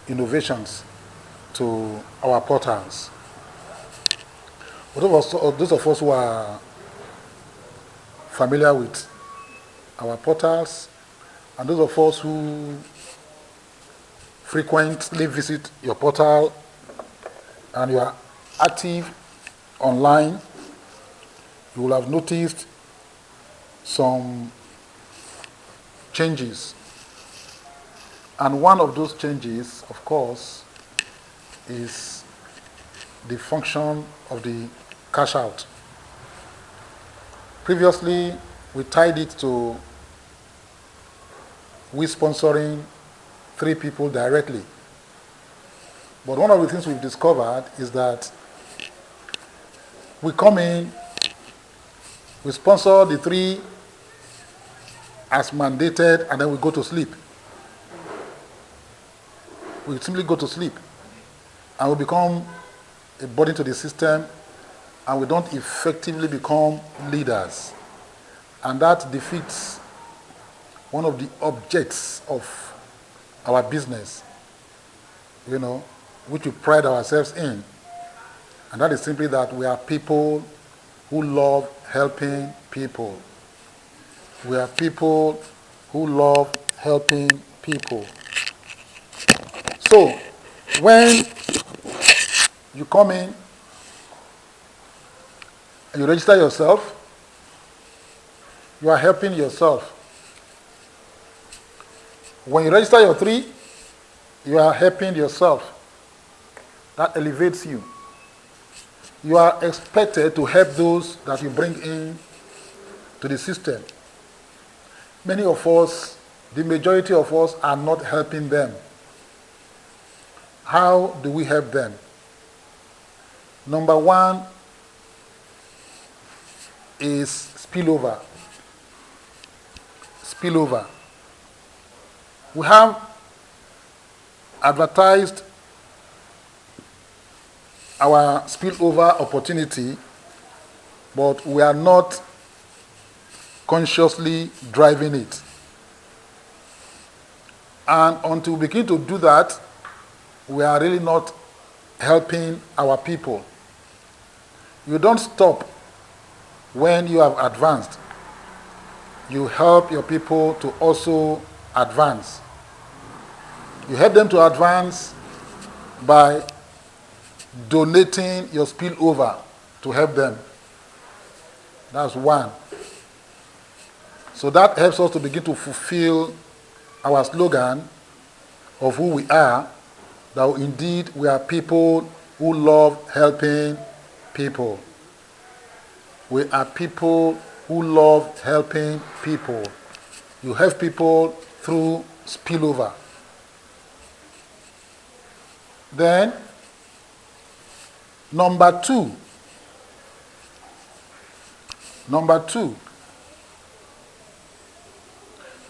innovations to our portals. Those of us who are familiar with our portals, and those of us who frequently visit your portal and you are active online, you will have noticed some changes. And one of those changes, of course, is the function of the cash out. Previously, we tied it to we sponsoring 3 people directly. But one of the things we've discovered is that we come in, we sponsor the 3 as mandated, and then we go to sleep. We simply go to sleep. And we become a burden to the system, and we don't effectively become leaders. And that defeats one of the objects of our business, which we pride ourselves in. And that is simply that we are people who love helping people. We are people who love helping people. So, when you come in and you register yourself, you are helping yourself. When you register your 3, you are helping yourself. That elevates you. You are expected to help those that you bring in to the system. Many of us, the majority of us, are not helping them. How do we help them? Number 1 is spillover. Spillover. We have advertised our spillover opportunity, but we are not consciously driving it. And until we begin to do that, we are really not helping our people. You don't stop when you have advanced. You help your people to also advance. You help them to advance by donating your spillover to help them. That's 1. So that helps us to begin to fulfill our slogan of who we are, that indeed we are people who love helping people. We are people who love helping people. You help people through spillover. Then, number two,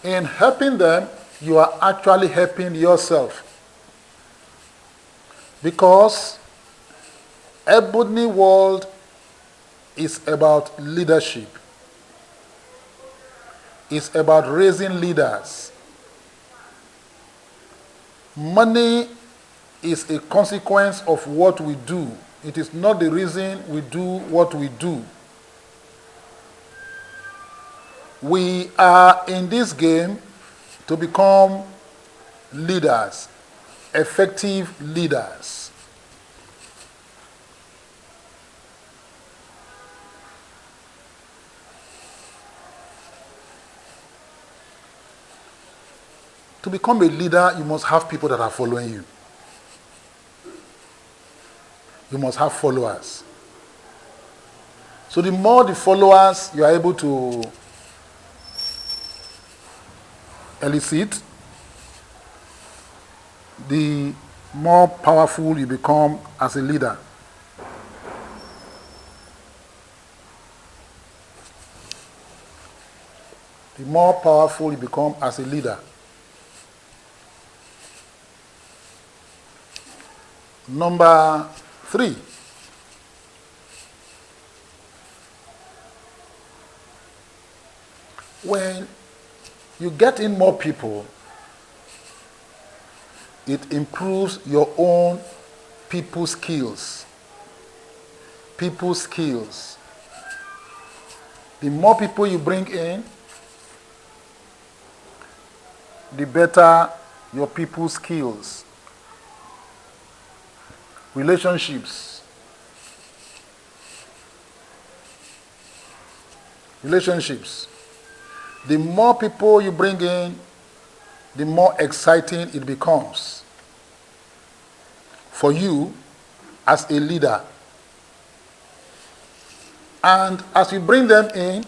in helping them, you are actually helping yourself. Because Ebony World is about leadership. It's about raising leaders. Money is a consequence of what we do. It is not the reason we do what we do. We are in this game to become leaders, effective leaders. To become a leader, you must have people that are following you. You must have followers. So the more the followers you are able to elicit, the more powerful you become as a leader. The more powerful you become as a leader. Number 3. When you get in more people, it improves your own people skills. People skills. The more people you bring in, the better your people skills. Relationships. Relationships. The more people you bring in, the more exciting it becomes for you as a leader. And as you bring them in,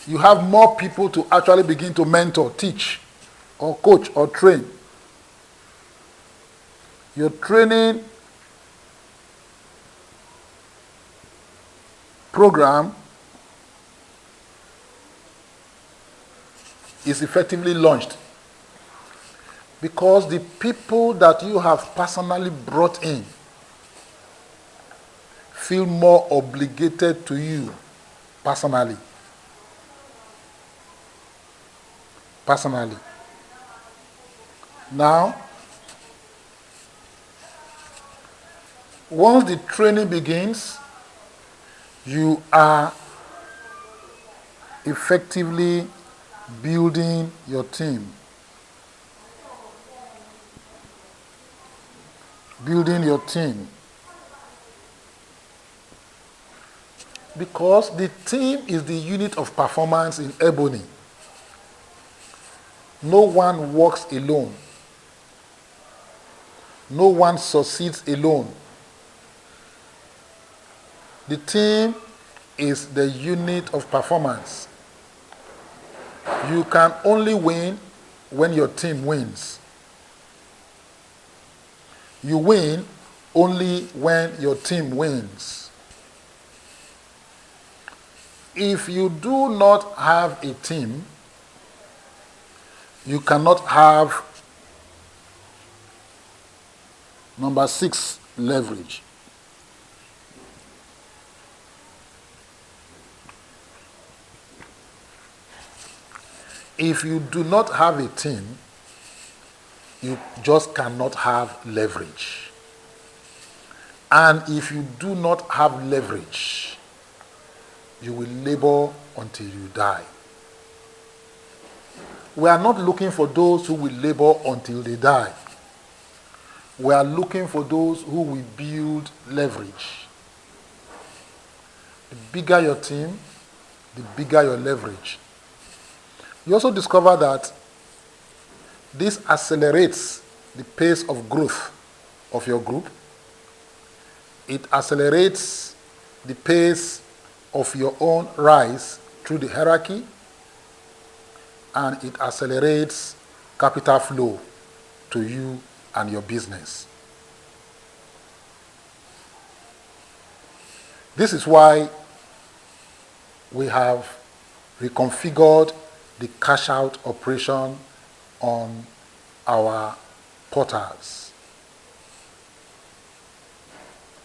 you have more people to actually begin to mentor, teach, or coach, or train. Your training program is effectively launched because the people that you have personally brought in feel more obligated to you personally. Now, once the training begins, you are effectively building your team. Building your team. Because the team is the unit of performance in Ebony. No one works alone. No one succeeds alone. The team is the unit of performance. You can only win when your team wins. You win only when your team wins. If you do not have a team, you cannot have number 6, leverage. If you do not have a team, you just cannot have leverage. And if you do not have leverage, you will labor until you die. We are not looking for those who will labor until they die. We are looking for those who will build leverage. The bigger your team, the bigger your leverage. You also discover that this accelerates the pace of growth of your group. It accelerates the pace of your own rise through the hierarchy, and it accelerates capital flow to you and your business. This is why we have reconfigured the cash out operation on our portals.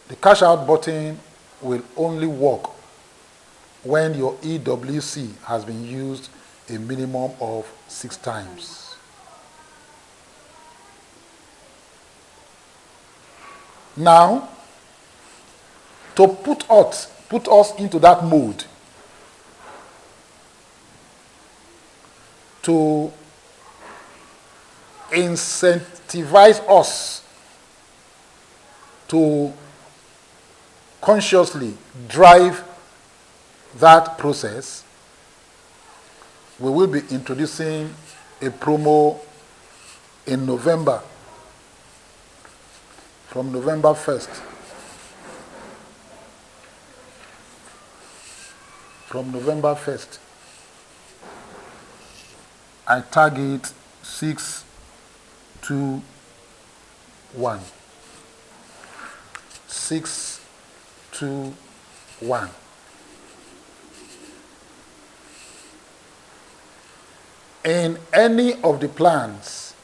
The cash out button will only work when your EWC has been used a minimum of 6 times. Now, to put us into that mode, to incentivize us to consciously drive that process, we will be introducing a promo in November, from November 1st. From November 1st, I target 621. 621. In any of the plans,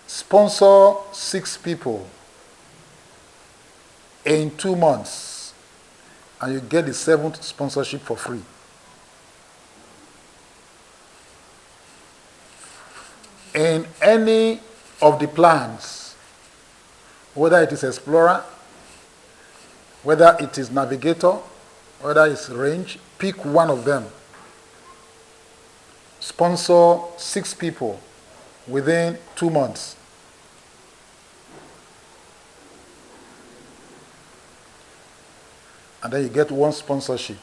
sponsor 6 people in 2 months, and you get the 7th sponsorship for free. In any of the plans, whether it is explorer, whether it is navigator, whether it's range, pick one of them. Sponsor 6 people within 2 months. And then you get 1 sponsorship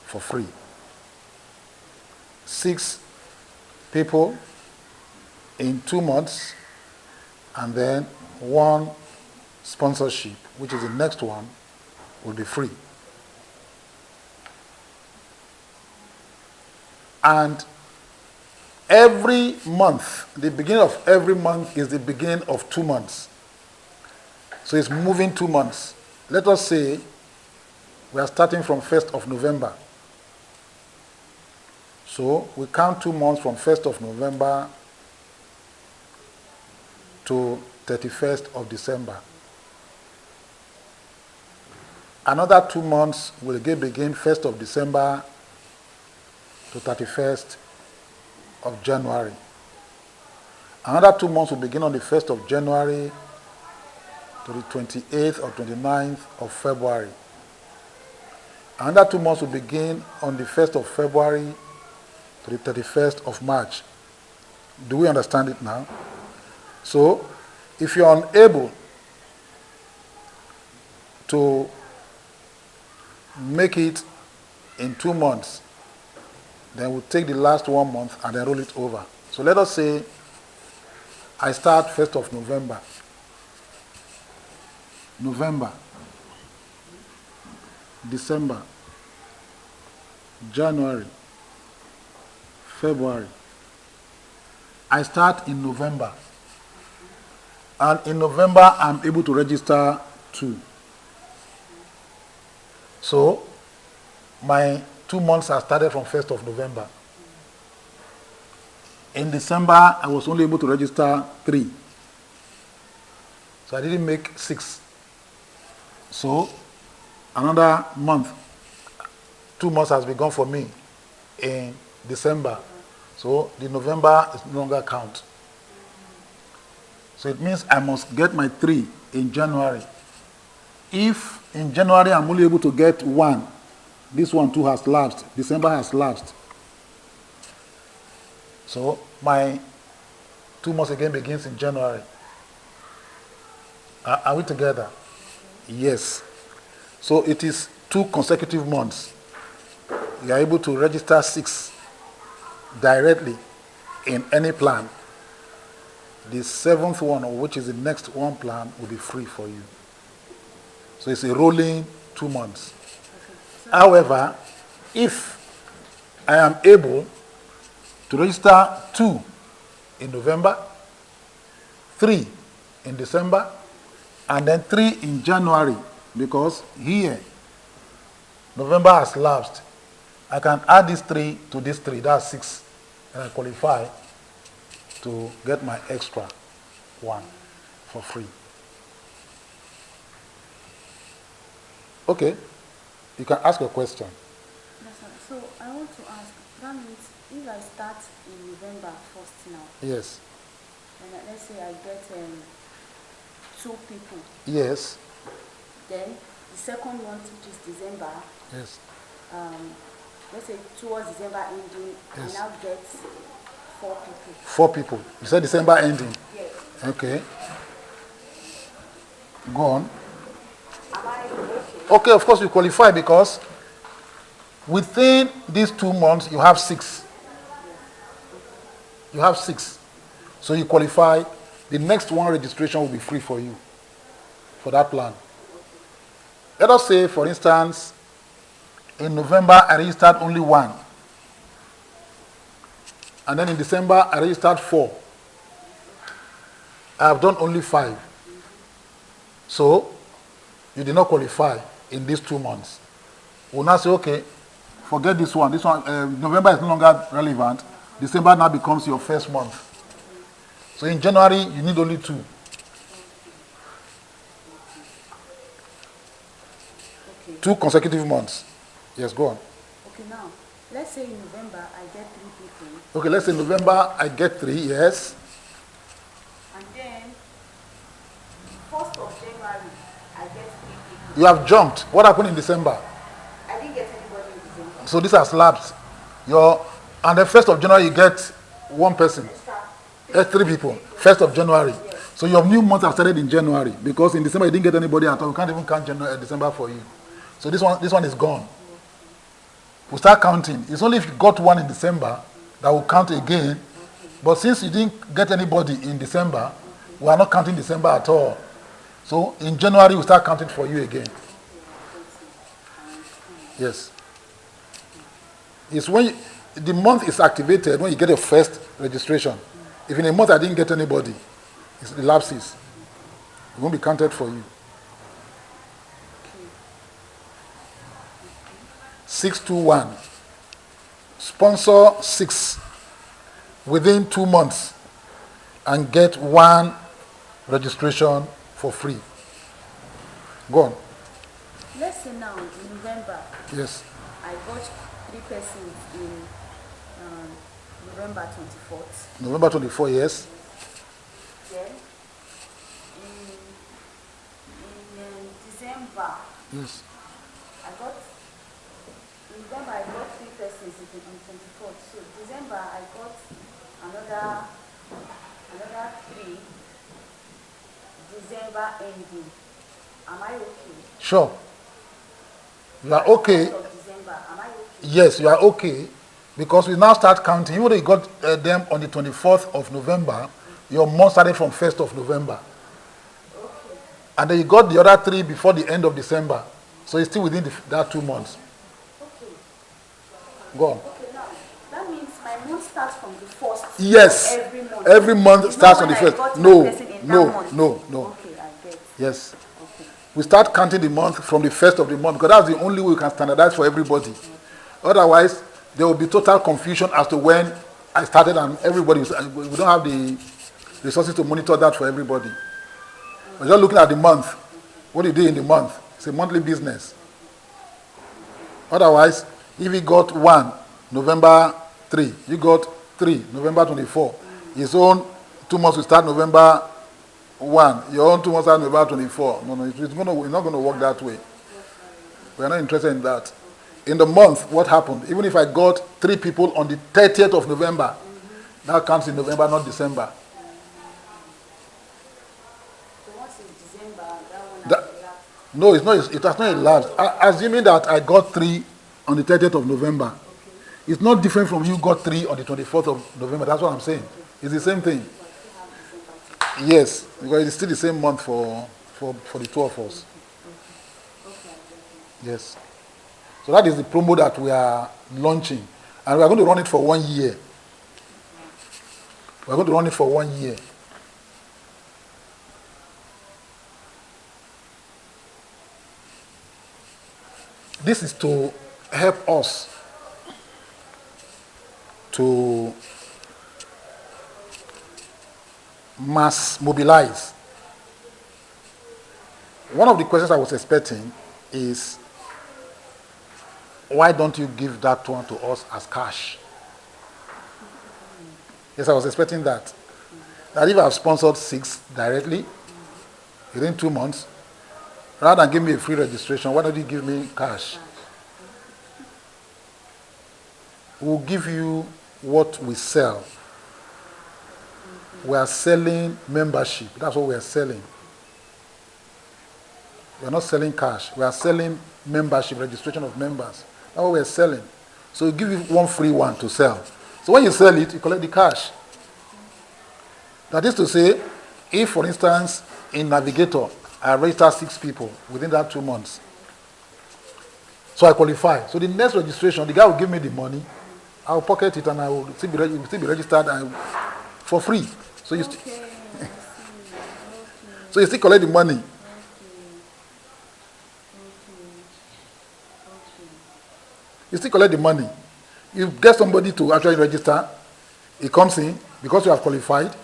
for free. 6 people in 2 months, and then 1 sponsorship, which is the next one, will be free. And every month, the beginning of every month is the beginning of 2 months. So it's moving 2 months. Let us say we are starting from 1st of November. So we count 2 months from 1st of November to 31st of December. Another 2 months will begin 1st of December to 31st of January. Another 2 months will begin on the 1st of January to the 28th or 29th of February. Another 2 months will begin on the 1st of February to the 31st of March. Do we understand it now? So, if you're unable to make it in 2 months, then we'll take the last 1 month and then roll it over. So let us say I start 1st of November. November, December, January, February. I start in November. And in November, I'm able to register 2. So, my 2 months are started from 1st of November. In December, I was only able to register 3. So I didn't make 6. So, another month, 2 months has begun for me in December. So, the November is no longer count. So it means I must get my 3 in January. If in January I'm only able to get 1, this one too has lapsed. December has lapsed. So my 2 months again begins in January. Are we together? Yes. So it is 2 consecutive months. You are able to register 6 directly in any plan. The 7th one, which is the next one plan, will be free for you. So it's a rolling 2 months. Okay. However, if I am able to register 2 in November, 3 in December, and then 3 in January, because here, November has lapsed, I can add this 3 to this 3, that's 6, and I qualify to get my extra 1 for free. Okay, you can ask a question. Yes, sir. So I want to ask, that means if I start in November 1st now. Yes. And let's say I get 2 people. Yes. Then the second one, which is December. Yes. Let's say towards December ending, yes. I now get 4 people. 4 people. You said December ending? Yes. Okay. Go on. Am I okay? Okay, of course you qualify because within these 2 months you have 6. You have 6. So you qualify. The next one registration will be free for you for that plan. Let us say, for instance, in November I registered only 1. And then in December I registered 4. I have done only 5. So you did not qualify in these 2 months. We'll now say, okay, forget this one. This one, November is no longer relevant. December now becomes your first month. So in January, you need only 2. Okay. 2 consecutive months. Yes, go on. Okay, now, let's say in November, I get 3 people. Okay, let's say in November, I get 3, yes. And then, 1st of January, I get 3 people. You have jumped. What happened in December? I didn't get anybody in December. So this has lapsed. And the 1st of January, you get one person. Extra 3 people. 1st of January. So your new month has started in January because in December you didn't get anybody at all. We can't even count January, December for you. So this one is gone. We start counting. It's only if you got one in December that will count again. But since you didn't get anybody in December, we are not counting December at all. So in January we start counting for you again. Yes. It's when the month is activated when you get your first registration. If in a month I didn't get anybody, it lapses. It won't be counted for you. 621. Sponsor 6 within 2 months and get 1 registration for free. Go on. Let's say now in November, Yes. I got 3 persons in November 24th. November 24, yes. Then in December, Yes. In November I got 3 persons in 24th. So December I got another 3. December ending. Am I okay? Sure. You are okay. Of December, am I okay? Yes, you are okay. Because we now start counting. Even though you got them on the 24th of November, your month started from 1st of November. Okay. And then you got the other 3 before the end of December. So it's still within that 2 months. Okay. Go on. Okay, now that means my month starts from the 1st. Yes. Every month. Every month It's starts not on the when I 1st. got No, my person in that no, month. no. Okay, I get. Yes. Okay. We start counting the month from the 1st of the month because that's the only way we can standardize for everybody. Otherwise, there will be total confusion as to when I started and everybody. We don't have the resources to monitor that for everybody. We're just looking at the month. What you do in the month. It's a monthly business. Otherwise, if you got 1, November 3, you got 3, November 24. His own 2 months will start November 1. Your own 2 months start November 24. No, it's not going to work that way. We're not interested in that. In the month, what happened? Even if I got 3 people on the 30th of November, that counts in November, not December. So once it's December, that one That- has elapsed. No, it has not elapsed. Assuming that I got 3 on the 30th of November, it's not different from you got 3 on the 24th of November. That's what I'm saying. It's the same thing. Yes, because it's still the same month for the 2 of us. Yes. So that is the promo that we are launching. And we are going to run it for 1 year. We are going to run it for 1 year. This is to help us to mass mobilize. One of the questions I was expecting is, why don't you give that one to us as cash? Yes, I was expecting that. That if I've sponsored 6 directly within 2 months, rather than give me a free registration, why don't you give me cash? We'll give you what we sell. We are selling membership. That's what we are selling. We are not selling cash. We are selling membership, registration of members. That's what we are selling. So we give you one free one to sell. So when you sell it, you collect the cash. That is to say, if, for instance, in Navigator, I register 6 people within that 2 months, so I qualify. So the next registration, the guy will give me the money, I will pocket it, and I will still be registered for free. So you, so you still collect the money. You still collect the money. You get somebody to actually register, he comes in, because you have qualified,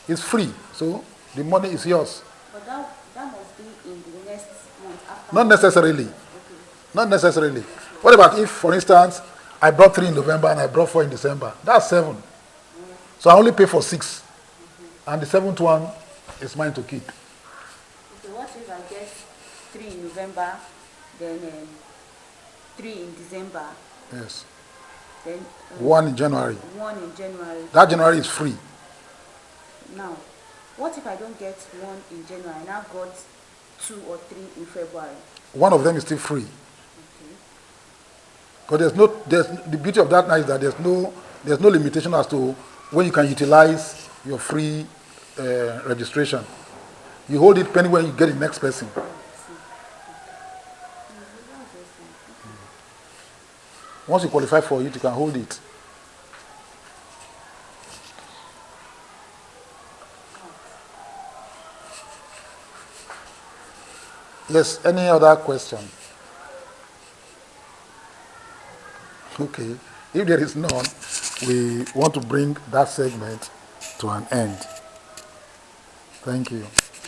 it's free. So the money is yours. But that must be in the next month after. Not necessarily. Okay. Not necessarily. What about if, for instance, I brought 3 in November and I brought 4 in December? That's 7. So I only pay for 6. And the 7th one is mine to keep. So if I get 3 in November, then 3 in December, Yes. then 1 in January. 1 in January. That January is free. Now, what if I don't get 1 in January? I now got 2 or 3 in February. One of them is still free. Okay. Because the beauty of that now is that there's no limitation as to when you can utilize your free registration. You hold it pending when you get the next person. Oh, I see. That's awesome. Once you qualify for it, you can hold it. Yes, any other question? Okay. If there is none, we want to bring that segment to an end. Thank you.